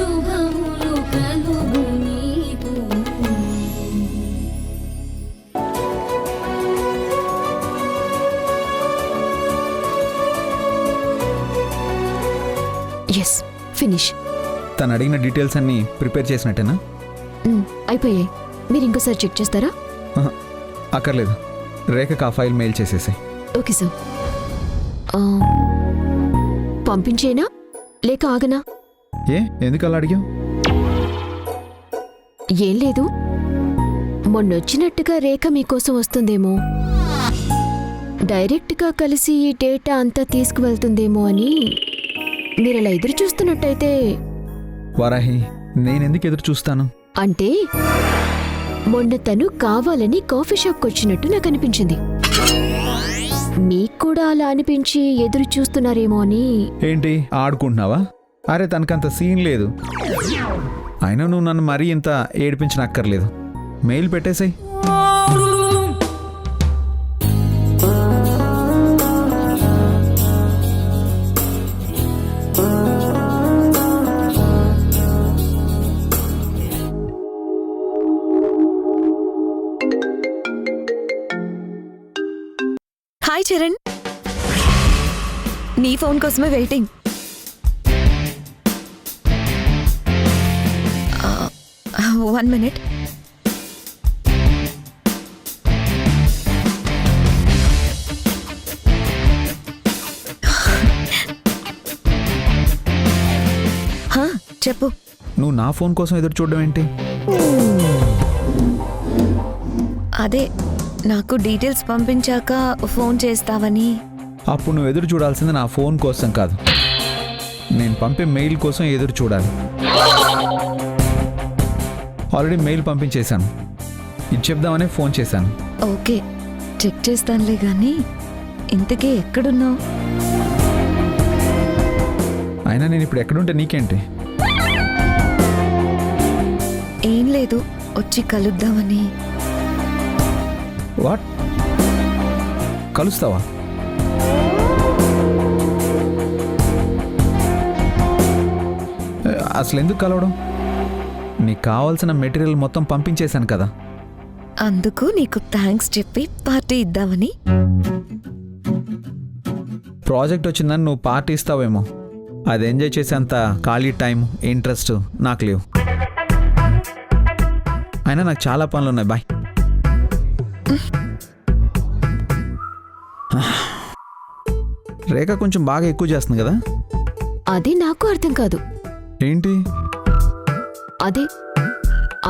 శుభములు కలుగు నీకు. Yes, finish. తను అడిగిన డీటెయిల్స్ అన్నీ ప్రిపేర్ చేసినట్టేనా? అయిపోయాయి. మీరు ఇంకోసారి చెక్ చేస్తారా? అక్కర్లేదు, రేఖకు ఆ ఫైల్ మెయిల్ చేసేసి. Okay sir. పంపించేనా లేక ఆగనా? ఎందుకు అలా అడిగావు? ఏం లేదు, మొన్నొచ్చినట్టుగా రేఖ మీకోసం వస్తుందేమో, డైరెక్ట్గా కలిసి ఈ డేటా అంతా తీసుకువెళ్తుందేమో అని. మీరలా ఎదురు చూస్తున్నట్టయితే. వారాహి, నేనెందుకు ఎదురు చూస్తాను? అంటే మొన్న తను కావాలని కాఫీ షాప్కి వచ్చినట్టు నాకు అనిపించింది. మీకు కూడా అలా అనిపించి ఎదురు చూస్తున్నారేమో అని. ఏంటి ఆడుకుంటున్నావా? అరే, తనకంత సీన్ లేదు. అయినా నువ్వు నన్ను మరీ ఇంత ఏడిపించనక్కర్లేదు. మెయిల్ పెట్టేసాయి. హాయ్ చరణ్, నీ ఫోన్ కోసమే వెయిటింగ్. One minute. చెప్పు. నువ్వు నా ఫోన్ కోసం ఎదురు చూడడం ఏంటి? అదే, నాకు డీటెయిల్స్ పంపించాక ఫోన్ చేస్తావని. అప్పుడు నువ్వు ఎదురు చూడాల్సింది నా ఫోన్ కోసం కాదు, నేను పంపే మెయిల్ కోసం ఎదురు చూడాలి. ఆల్రెడీ మెయిల్ పంపించేశాను. ఇది చెప్దామనే ఫోన్ చేశాను. ఓకే, చెక్ చేస్తానులే గానీ ఇంతకీ ఎక్కడున్నావు? అయినా నేను ఇప్పుడు ఎక్కడుంటే నీకేంటి? ఏం లేదు, వచ్చి కలుద్దామని. వాట్? కలుస్తావా? అసలు ఎందుకు కలవడం? నీకు కావాల్సిన మెటీరియల్ మొత్తం పంపించేశాను కదా. అందుకు నీకు థ్యాంక్స్ చెప్పి పార్టీ ఇద్దామని. ప్రాజెక్ట్ వచ్చిందని నువ్వు పార్టీ ఇస్తావేమో, అది ఎంజాయ్ చేసేంత ఖాళీ టైం, ఇంట్రెస్ట్ నాకు లేవు. అయినా నాకు చాలా పనులు ఉన్నాయి. బాయ్. రేఖ కొంచెం బాగా ఎక్కువ చేస్తుంది కదా. అది నాకు అర్థం కాదు. ఏంటి? అదే,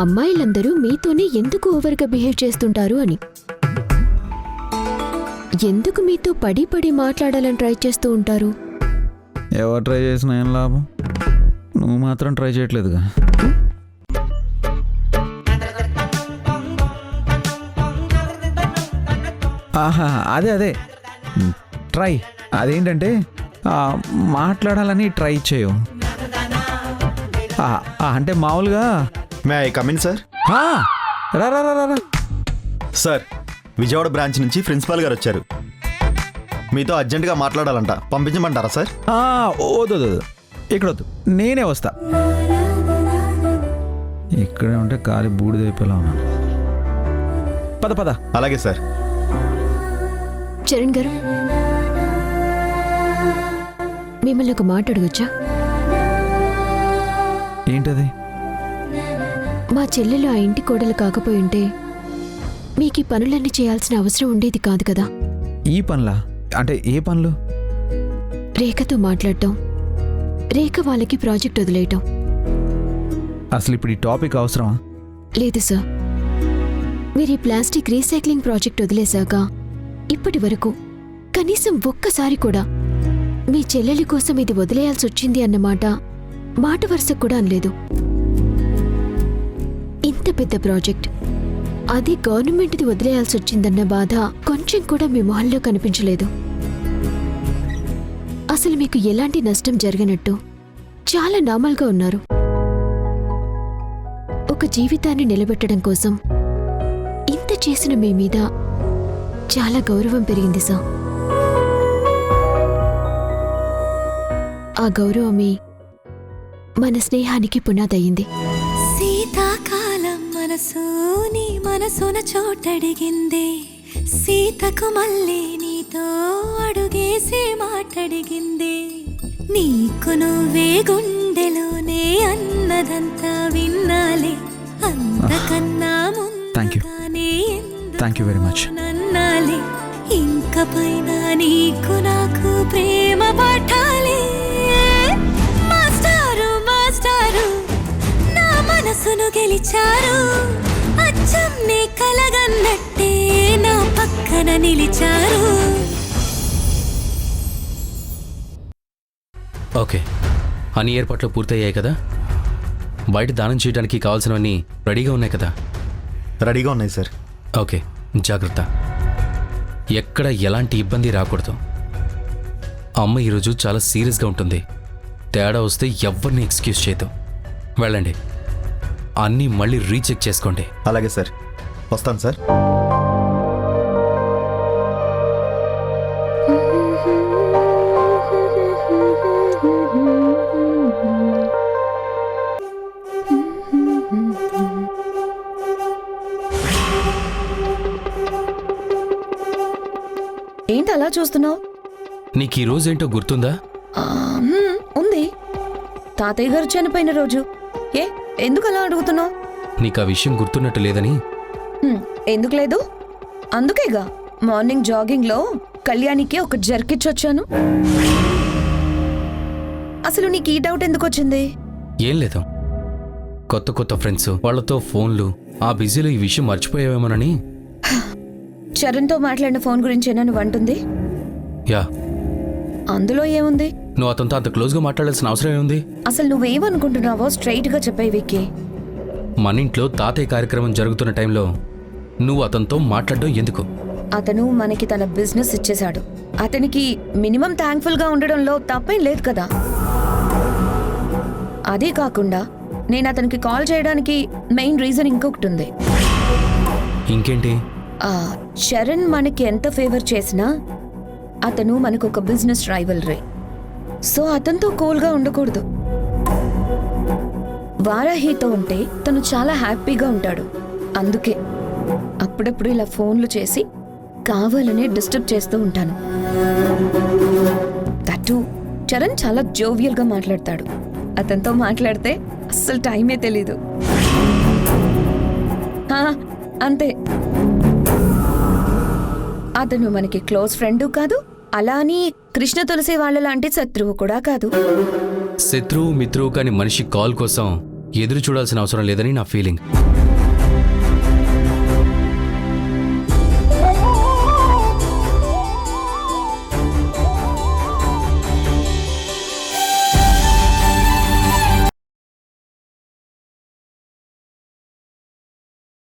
అమ్మాయిలందరూ మీతోనే ఎందుకు ఓవర్గా బిహేవ్ చేస్తుంటారు అని. ఎందుకు మీతో పడి పడి మాట్లాడాలని ట్రై చేస్తూ ఉంటారు? ఎవరు ట్రై చేసినా ఏం లాభం? నువ్వు మాత్రం ట్రై చేయట్లేదుగా. ఆహా, అదే ట్రై. అదేంటంటే మాట్లాడాలని ట్రై చేయవు. అంటే మామూలుగా. May I come in sir? రా రా రా రా. సార్, విజయవాడ బ్రాంచ్ నుంచి ప్రిన్సిపాల్ గారు వచ్చారు. మీతో అర్జెంటుగా మాట్లాడాలంట, పంపించమంటారా సార్? వద్దు, ఇక్కడ వద్దు, నేనే వస్తా. ఇక్కడే ఉంటే కాలి బూడిదైపోయేలా ఉన్నా. పద పద. అలాగే సార్. చరణ్ గారు, మిమ్మల్ని ఒక మాట అడగొచ్చా? ఏంటది? మా చెల్లెలు ఆ ఇంటి కోడలు కాకపోయి ఉంటే మీకు ఈ పనులన్నీ చేయాల్సిన అవసరం ఉండేది కాదు కదా. ఈ పనులా? అంటే ఏ పనులు? రేఖతో మాట్లాడటం, రేఖ వాళ్ళకి ప్రాజెక్ట్ వదిలేయటం. అసలు ఇప్పుడు ఈ టాపిక్ అవసరమా? లేదు సార్, మీరు ఈ ప్లాస్టిక్ రీసైక్లింగ్ ప్రాజెక్ట్ వదిలేశాక ఇప్పటి వరకు కనీసం ఒక్కసారి కూడా మీ చెల్లెలి కోసం ఇది వదిలేయాల్సి వచ్చింది అన్నమాట మాట వరుసకు కూడా అనలేదు. ఇంత పెద్ద ప్రాజెక్ట్, అది గవర్నమెంట్ది వదిలేయాల్సి వచ్చిందన్న బాధ కొంచెం కూడా మీ మొహంలో కనిపించలేదు. అసలు మీకు ఎలాంటి నష్టం జరగనట్టు చాలా నార్మల్గా ఉన్నారు. ఒక జీవితాన్ని నిలబెట్టడం కోసం ఇంత చేసిన మీ మీద చాలా గౌరవం పెరిగింది సార్. ఆ గౌరవమే మన స్నేహానికి పునాదయ్యింది. శీతాకాలం మనసు నీ మనసున చోటడిగిందే, సీతకు మళ్ళీ నీతో అడుగేసి మాటడిగిందే, నీకు నువ్వే గుండెలోనే అన్నదంతా విన్నాలే, అంతకన్నా Thank you. ముందుగానే Thank you very much. నన్నాలే, ఇంక పైన నీకు నాకు ప్రేమ పాఠాలే. మాస్టారు మాస్టారు నా మనసును గెలిచారు, అచ్చం నీ కలగన్నట్టే నా పక్కన నిలిచారు. ఓకే, అన్ని ఏర్పాట్లు పూర్తయ్యాయి కదా? బయట దానం చేయడానికి కావాల్సినవన్నీ రెడీగా ఉన్నాయి కదా? రెడీగా ఉన్నాయి సార్. ఓకే, జాగ్రత్త. ఎక్కడ ఎలాంటి ఇబ్బంది రాకూడదు. అమ్మ ఈరోజు చాలా సీరియస్గా ఉంటుంది. తేడా వస్తే ఎవరిని ఎక్స్క్యూజ్ చేయదు. వెళ్ళండి, అన్నీ మళ్ళీ రీచెక్ చేసుకోండి. అలాగే సార్, వస్తాను సార్. ఏంటి అలా చూస్తున్నావు? నీకు ఈ రోజు ఏంటో గుర్తుందా? ఉంది, తాతయ్య గారు చనిపోయిన రోజు. ఎందుకు అలా అడుగుతున్నావు? నీకు ఆ విషయం గుర్తున్నట్టు లేదని. ఎందుకు లేదు? అందుకేగా మార్నింగ్ జాగింగ్లో కళ్యాణికి ఒక జర్కిచ్చొచ్చాను. అసలు నీకు ఈ డౌట్ ఎందుకు వచ్చింది? ఏం లేదు, కొత్త కొత్త ఫ్రెండ్స్, వాళ్ళతో ఫోన్లు, ఆ బిజీలో ఈ విషయం మర్చిపోయావేమోనని. చరణ్తో మాట్లాడిన ఫోన్ గురించేనా నువ్వు అంటుంది? యా, అందులో ఏముంది? నువ్వు అతనితో అంత క్లోజ్గా మాట్లాడాల్సిన అవసరం ఏముంది? అసలు నువ్వేమనుకుంటున్నావో స్ట్రైట్గా చెప్పే విక్కీ. మన ఇంట్లో తాతయ్య కార్యక్రమం జరుగుతున్న టైంలో నువ్వు అతనితో మాట్లాడడం ఎందుకు? అతను మనకి తన బిజినెస్ ఇచ్చేశాడు. అతనికి మినిమం థ్యాంక్ఫుల్గా ఉండడంలో తప్పేం లేదు కదా. అదే కాకుండా నేను అతనికి కాల్ చేయడానికి మెయిన్ రీజన్ ఇంకొకటి ఉంది. ఇంకేంటి? చరణ్ మనకి ఎంత ఫేవర్ చేసినా అతను మనకు ఒక బిజినెస్ రైవల్రీ. సో అతనితో కూల్గా ఉండకూడదు. వారాహితో ఉంటే తను చాలా హ్యాపీగా ఉంటాడు. అందుకే అప్పుడప్పుడు ఇలా ఫోన్లు చేసి కావాలనే డిస్టర్బ్ చేస్తూ ఉంటాను. దట్టు చరణ్ చాలా జోవియల్గా మాట్లాడతాడు. అతనితో మాట్లాడితే అస్సలు టైమే తెలీదు. అంతే. అతను మనకి క్లోజ్ ఫ్రెండు కాదు, అలా అని కృష్ణ తులసి వాళ్ళ లాంటి శత్రువు కూడా కాదు. శత్రువు మిత్రువు కాని మనిషి కాల్ కోసం ఎదురు చూడాల్సిన అవసరం లేదని నా ఫీలింగ్.